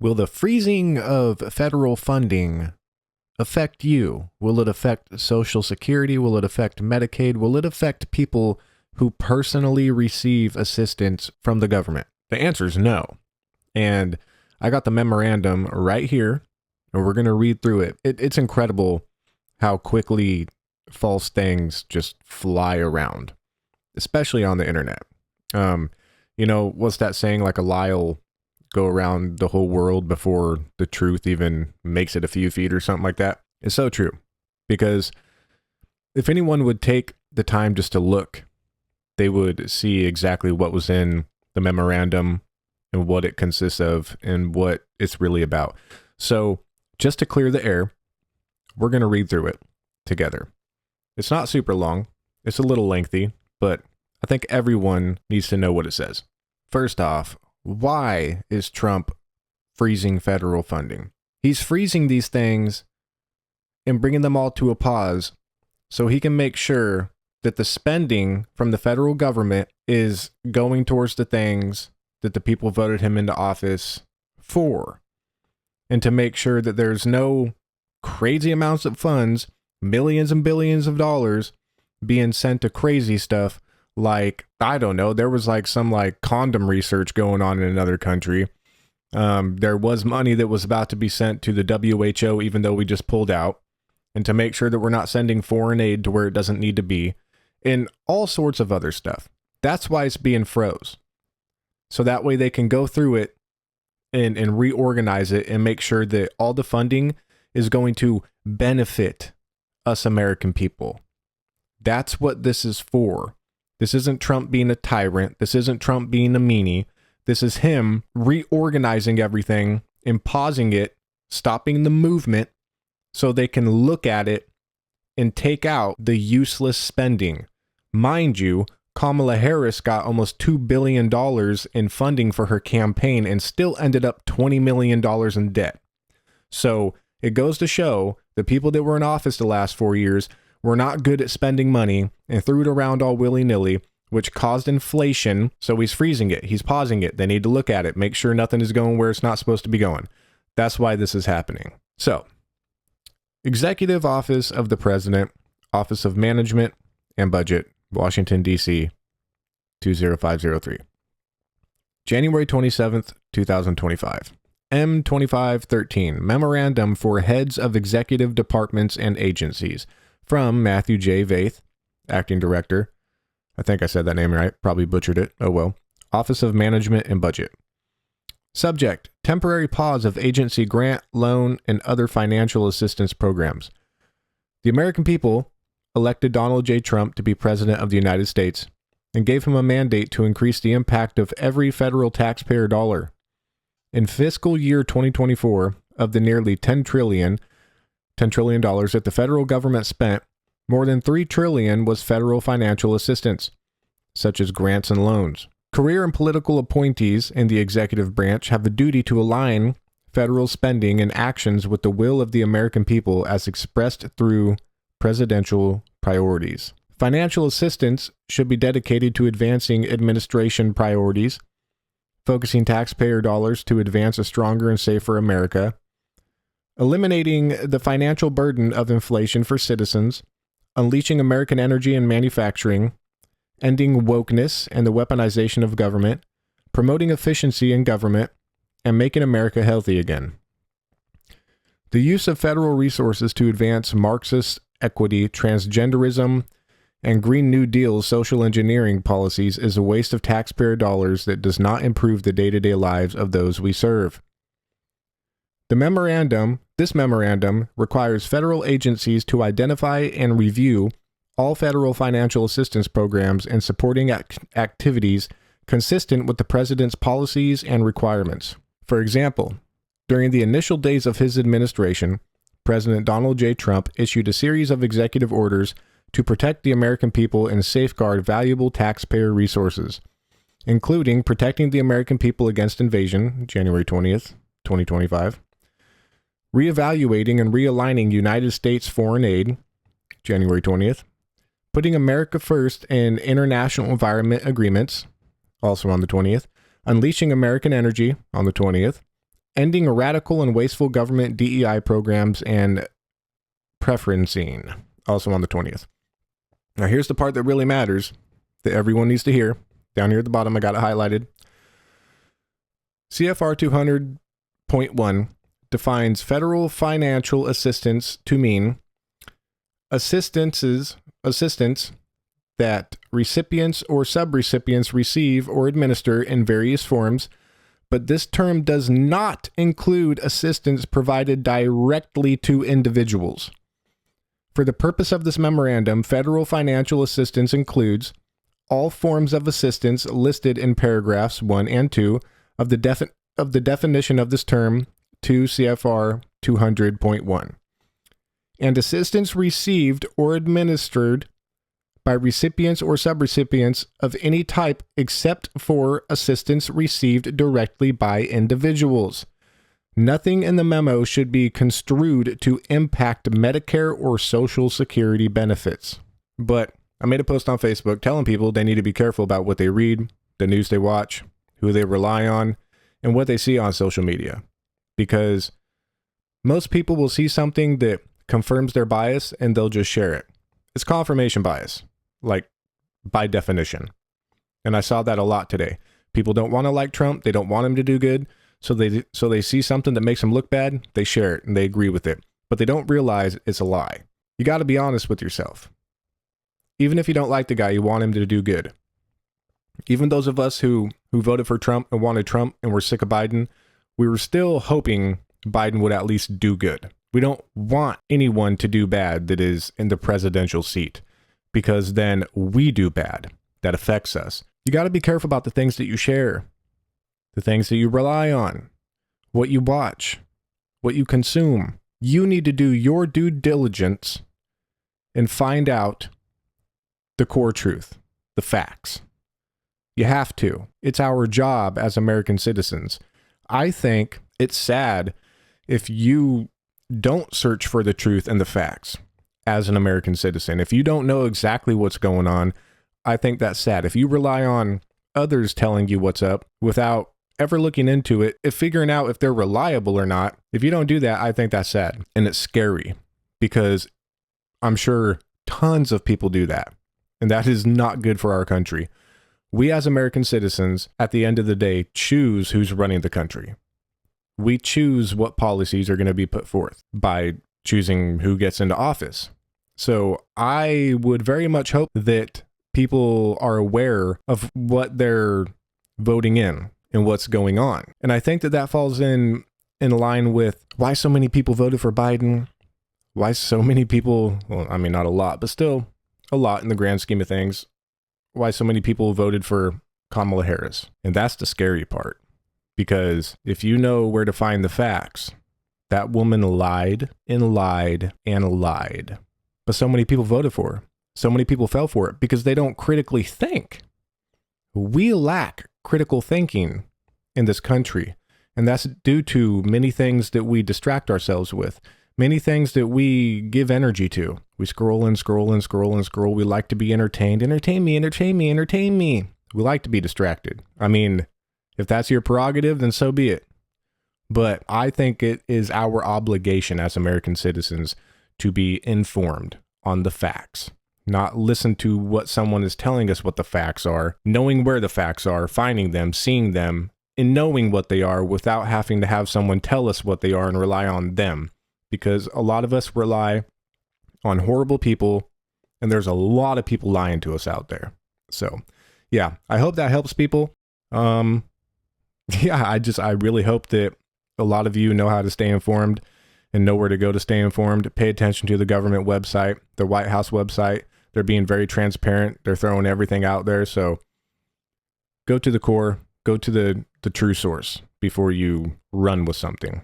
Will the freezing of federal funding affect you? Will it affect Social Security? Will it affect Medicaid? Will it affect people who personally receive assistance from the government? The answer is no. And I got the memorandum right here, and we're going to read through it. It's incredible how quickly false things just fly around, especially on the internet. What's that saying? Like a lie will go around the whole world before the truth even makes it a few feet or something like that. It's so true, because if anyone would take the time just to look, they would see exactly what was in the memorandum and what it consists of and what it's really about. So just to clear the air, we're going to read through it together. It's not super long. It's a little lengthy, but I think everyone needs to know what it says. First off, why is Trump freezing federal funding? He's freezing these things and bringing them all to a pause so he can make sure that the spending from the federal government is going towards the things that the people voted him into office for, and to make sure that there's no crazy amounts of funds, millions and billions of dollars, being sent to crazy stuff like, I don't know, there was some condom research going on in another country. There was money that was about to be sent to the WHO, even though we just pulled out, and to make sure that we're not sending foreign aid to where it doesn't need to be, and all sorts of other stuff. That's why it's being froze. So that way they can go through it and reorganize it and make sure that all the funding is going to benefit us American people. That's what this is for. This isn't Trump being a tyrant. This isn't Trump being a meanie. This is him reorganizing everything and pausing it, stopping the movement so they can look at it and take out the useless spending. Mind you, Kamala Harris got almost $2 billion in funding for her campaign and still ended up $20 million in debt. So it goes to show the people that were in office the last 4 years were not good at spending money and threw it around all willy-nilly, which caused inflation. So he's freezing it. He's pausing it. They need to look at it, make sure nothing is going where it's not supposed to be going. That's why this is happening. So, Executive Office of the President, Office of Management and Budget, Washington, D.C., 20503. January 27th, 2025. M2513, Memorandum for Heads of Executive Departments and Agencies, from Matthew J. Vaith, Acting Director. I think I said that name right. Probably butchered it. Oh well. Office of Management and Budget. Subject: temporary pause of agency grant, loan, and other financial assistance programs. The American people elected Donald J. Trump to be President of the United States and gave him a mandate to increase the impact of every federal taxpayer dollar. In fiscal year 2024, of the nearly $10 trillion that the federal government spent, more than $3 trillion was federal financial assistance, such as grants and loans. Career and political appointees in the executive branch have a duty to align federal spending and actions with the will of the American people as expressed through presidential priorities. Financial assistance should be dedicated to advancing administration priorities, focusing taxpayer dollars to advance a stronger and safer America, eliminating the financial burden of inflation for citizens, unleashing American energy and manufacturing, ending wokeness and the weaponization of government, promoting efficiency in government, and making America healthy again. The use of federal resources to advance Marxist equity, transgenderism, and Green New Deal social engineering policies is a waste of taxpayer dollars that does not improve the day-to-day lives of those we serve. This memorandum requires federal agencies to identify and review all federal financial assistance programs and supporting activities consistent with the president's policies and requirements. For example, during the initial days of his administration, President Donald J. Trump issued a series of executive orders to protect the American people and safeguard valuable taxpayer resources, including protecting the American people against invasion, January 20th, 2025, reevaluating and realigning United States foreign aid, January 20th, putting America first in international environment agreements, also on the 20th, unleashing American energy on the 20th, ending radical and wasteful government DEI programs and preferencing, also on the 20th. Now, here's the part that really matters that everyone needs to hear. Down here at the bottom, I got it highlighted. CFR 200.1 defines federal financial assistance to mean assistance that recipients or subrecipients receive or administer in various forms, but this term does not include assistance provided directly to individuals. For the purpose of this memorandum, federal financial assistance includes all forms of assistance listed in paragraphs 1 and 2 of the definition of this term, 2 CFR 200.1, and assistance received or administered by recipients or subrecipients of any type except for assistance received directly by individuals. Nothing in the memo should be construed to impact Medicare or Social Security benefits. But I made a post on Facebook telling people they need to be careful about what they read, the news they watch, who they rely on, and what they see on social media. Because most people will see something that confirms their bias and they'll just share it. It's confirmation bias, like by definition. And I saw that a lot today. People don't want to like Trump. They don't want him to do good. So they see something that makes them look bad. They share it and they agree with it. But they don't realize it's a lie. You got to be honest with yourself. Even if you don't like the guy, you want him to do good. Even those of us who voted for Trump and wanted Trump and were sick of Biden, we were still hoping Biden would at least do good. We don't want anyone to do bad that is in the presidential seat, because then we do bad. That affects us. You got to be careful about the things that you share, the things that you rely on, what you watch, what you consume. You need to do your due diligence and find out the core truth, the facts. You have to. It's our job as American citizens. I think it's sad if you don't search for the truth and the facts as an American citizen. If you don't know exactly what's going on, I think that's sad. If you rely on others telling you what's up without ever looking into it, if figuring out if they're reliable or not, if you don't do that, I think that's sad. And it's scary because I'm sure tons of people do that. And that is not good for our country. We as American citizens, at the end of the day, choose who's running the country. We choose what policies are going to be put forth by choosing who gets into office. So I would very much hope that people are aware of what they're voting in and what's going on. And I think that falls in line with why so many people voted for Biden, why so many people, well, I mean, not a lot, but still a lot in the grand scheme of things, why so many people voted for Kamala Harris. And that's the scary part, because if you know where to find the facts, that woman lied and lied and lied. But so many people voted for her. So many people fell for it because they don't critically think. We lack critical thinking in this country, and that's due to many things that we distract ourselves with, many things that we give energy to. We scroll and scroll and scroll and scroll. We like to be entertained. Entertain me, entertain me, entertain me. We like to be distracted. I mean, if that's your prerogative, then so be it. But I think it is our obligation as American citizens to be informed on the facts. Not listen to what someone is telling us what the facts are, knowing where the facts are, finding them, seeing them, and knowing what they are without having to have someone tell us what they are and rely on them. Because a lot of us rely on horrible people, and there's a lot of people lying to us out there. So, yeah, I hope that helps people. I really hope that a lot of you know how to stay informed and know where to go to stay informed. Pay attention to the government website, the White House website. They're being very transparent. They're throwing everything out there. So go to the core, go to the true source before you run with something.